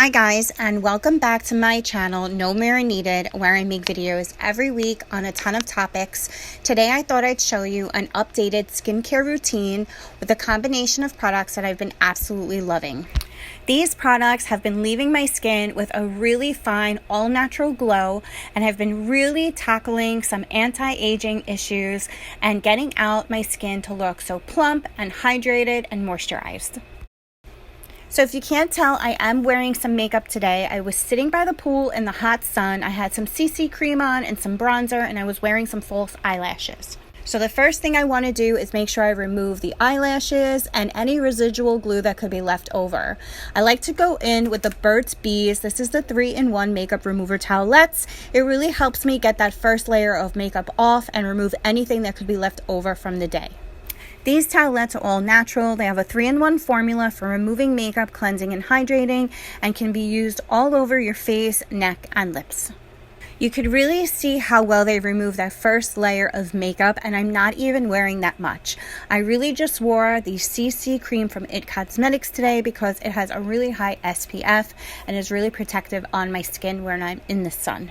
Hi guys, and welcome back to my channel, No Mirror Needed, where I make videos every week on a ton of topics. Today I thought I'd show you an updated skincare routine with a combination of products that I've been absolutely loving. These products have been leaving my skin with a really fine, all-natural glow and have been really tackling some anti-aging issues and getting out my skin to look so plump and hydrated and moisturized. So if you can't tell, I am wearing some makeup today. I was sitting by the pool in the hot sun. I had some CC cream on and some bronzer, and I was wearing some false eyelashes. So the first thing I want to do is make sure I remove the eyelashes and any residual glue that could be left over. I like to go in with the Burt's Bees. This is the 3-in-1 makeup remover towelettes. It really helps me get that first layer of makeup off and remove anything that could be left over from the day. These towelettes are all natural. They have a 3-in-1 formula for removing makeup, cleansing, and hydrating, and can be used all over your face, neck, and lips. You could really see how well they remove that first layer of makeup, and I'm not even wearing that much. I really just wore the CC cream from IT Cosmetics today because it has a really high SPF and is really protective on my skin when I'm in the sun.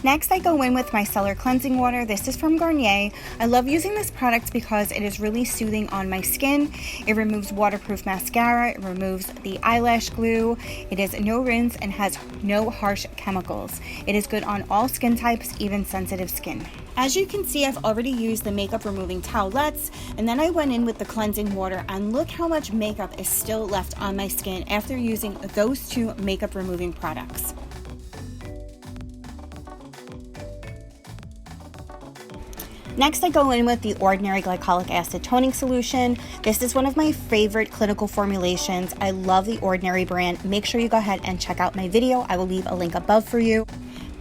Next, I go in with my Micellar Cleansing Water. This is from Garnier. I love using this product because it is really soothing on my skin. It removes waterproof mascara. It removes the eyelash glue. It is no rinse and has no harsh chemicals. It is good on all skin types, even sensitive skin. As you can see, I've already used the makeup removing towelettes, and then I went in with the cleansing water, and look how much makeup is still left on my skin after using those two makeup removing products. Next, I go in with the Ordinary Glycolic Acid Toning Solution. This is one of my favorite clinical formulations. I love the Ordinary brand. Make sure you go ahead and check out my video. I will leave a link above for you.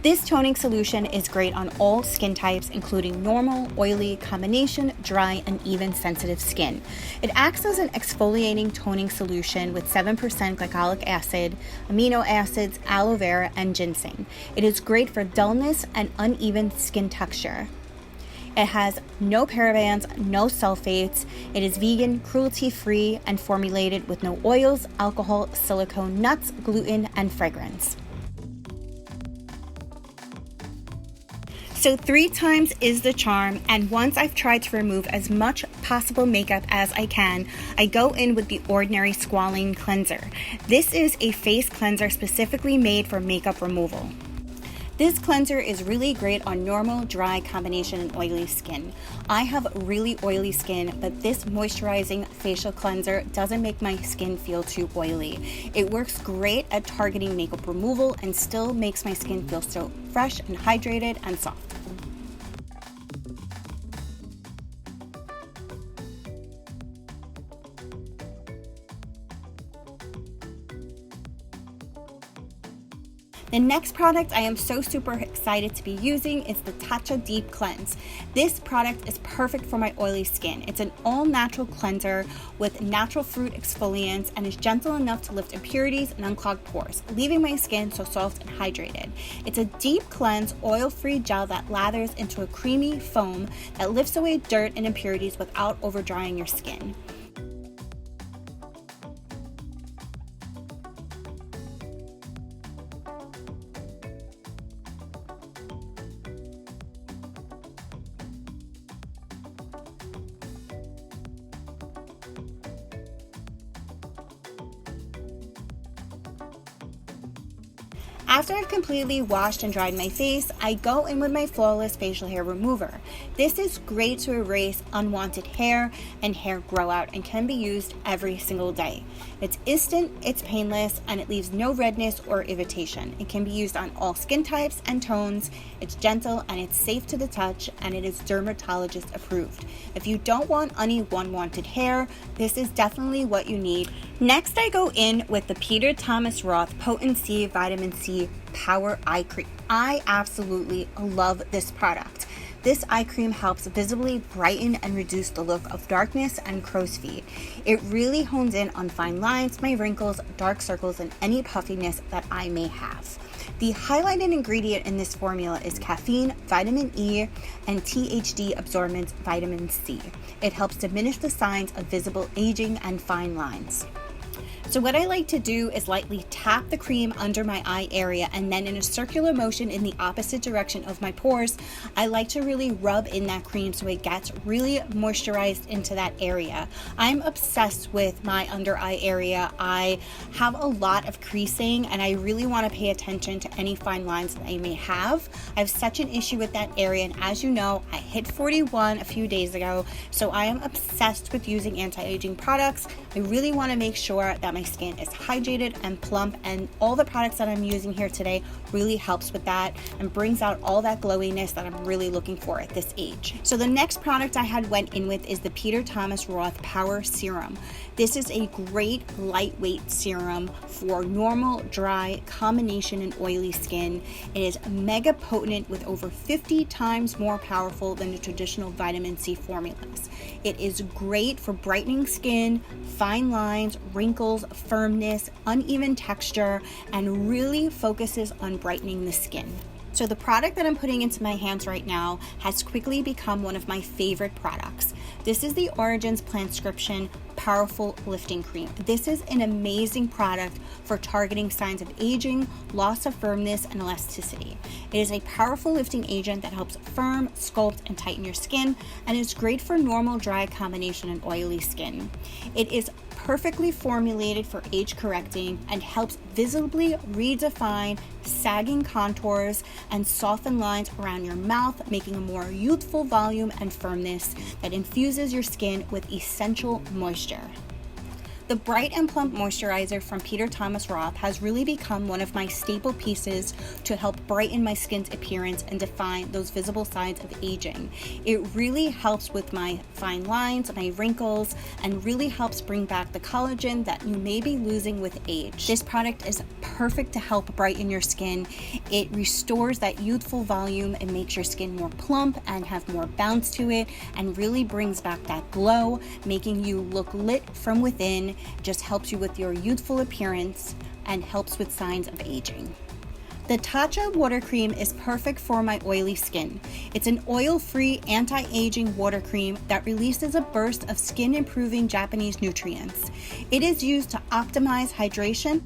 This toning solution is great on all skin types, including normal, oily, combination, dry, and even sensitive skin. It acts as an exfoliating toning solution with 7% glycolic acid, amino acids, aloe vera, and ginseng. It is great for dullness and uneven skin texture. It has no parabens, no sulfates. It is vegan, cruelty-free, and formulated with no oils, alcohol, silicone, nuts, gluten, and fragrance. So 3 times is the charm, and once I've tried to remove as much possible makeup as I can, I go in with the Ordinary Squalane Cleanser. This is a face cleanser specifically made for makeup removal. This cleanser is really great on normal, dry, combination, and oily skin. I have really oily skin, but this moisturizing facial cleanser doesn't make my skin feel too oily. It works great at targeting makeup removal and still makes my skin feel so fresh and hydrated and soft. The next product I am so super excited to be using is the Tatcha Deep Cleanse. This product is perfect for my oily skin. It's an all-natural cleanser with natural fruit exfoliants and is gentle enough to lift impurities and unclog pores, leaving my skin so soft and hydrated. It's a deep cleanse, oil-free gel that lathers into a creamy foam that lifts away dirt and impurities without over-drying your skin. After I've completely washed and dried my face, I go in with my Flawless Facial Hair Remover. This is great to erase unwanted hair and hair grow out and can be used every single day. It's instant, it's painless, and it leaves no redness or irritation. It can be used on all skin types and tones. It's gentle and it's safe to the touch, and it is dermatologist approved. If you don't want any unwanted hair, this is definitely what you need. Next, I go in with the Peter Thomas Roth Potent C Vitamin C Power Eye Cream. I absolutely love this product. This eye cream helps visibly brighten and reduce the look of darkness and crow's feet. It really hones in on fine lines, my wrinkles, dark circles, and any puffiness that I may have. The highlighted ingredient in this formula is caffeine, vitamin E, and THD absorbent vitamin C. It helps diminish the signs of visible aging and fine lines. So what I like to do is lightly tap the cream under my eye area, and then in a circular motion in the opposite direction of my pores, I like to really rub in that cream so it gets really moisturized into that area. I'm obsessed with my under eye area. I have a lot of creasing and I really want to pay attention to any fine lines that I may have. I have such an issue with that area, and as you know, I hit 41 a few days ago, so I am obsessed with using anti-aging products. I really want to make sure that my skin is hydrated and plump, and all the products that I'm using here today really helps with that and brings out all that glowiness that I'm really looking for at this age. So the next product I had went in with is the Peter Thomas Roth Power Serum. This is a great lightweight serum for normal, dry, combination, and oily skin. It is mega potent with over 50 times more powerful than the traditional vitamin C formulas. It is great for brightening skin, fine lines, wrinkles, firmness, uneven texture, and really focuses on brightening the skin. So the product that I'm putting into my hands right now has quickly become one of my favorite products. This is the Origins Planscription Powerful Lifting Cream. This is an amazing product for targeting signs of aging, loss of firmness, and elasticity. It is a powerful lifting agent that helps firm, sculpt, and tighten your skin, and is great for normal, dry, combination, and oily skin. It is perfectly formulated for age correcting and helps visibly redefine sagging contours and soften lines around your mouth, making a more youthful volume and firmness that infuses your skin with essential moisture. The Bright and Plump Moisturizer from Peter Thomas Roth has really become one of my staple pieces to help brighten my skin's appearance and define those visible signs of aging. It really helps with my fine lines, my wrinkles, and really helps bring back the collagen that you may be losing with age. This product is perfect to help brighten your skin. It restores that youthful volume and makes your skin more plump and have more bounce to it, and really brings back that glow, making you look lit from within. Just helps you with your youthful appearance and helps with signs of aging. The Tatcha Water Cream is perfect for my oily skin. It's an oil-free anti-aging water cream that releases a burst of skin-improving Japanese nutrients. It is used to optimize hydration,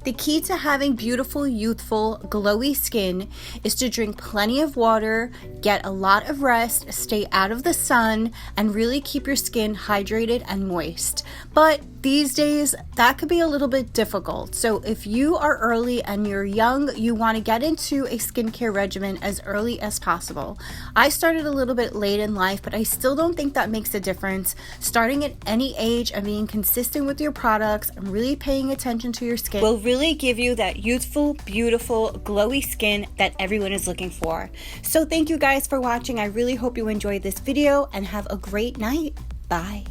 The key to having beautiful, youthful, glowy skin is to drink plenty of water, get a lot of rest, stay out of the sun, and really keep your skin hydrated and moist. But these days, that could be a little bit difficult. So if you are early and you're young, you want to get into a skincare regimen as early as possible. I started a little bit late in life, but I still don't think that makes a difference. Starting at any age and being consistent with your products and really paying attention to your skin will really give you that youthful, beautiful, glowy skin that everyone is looking for. So thank you guys for watching. I really hope you enjoyed this video and have a great night. Bye.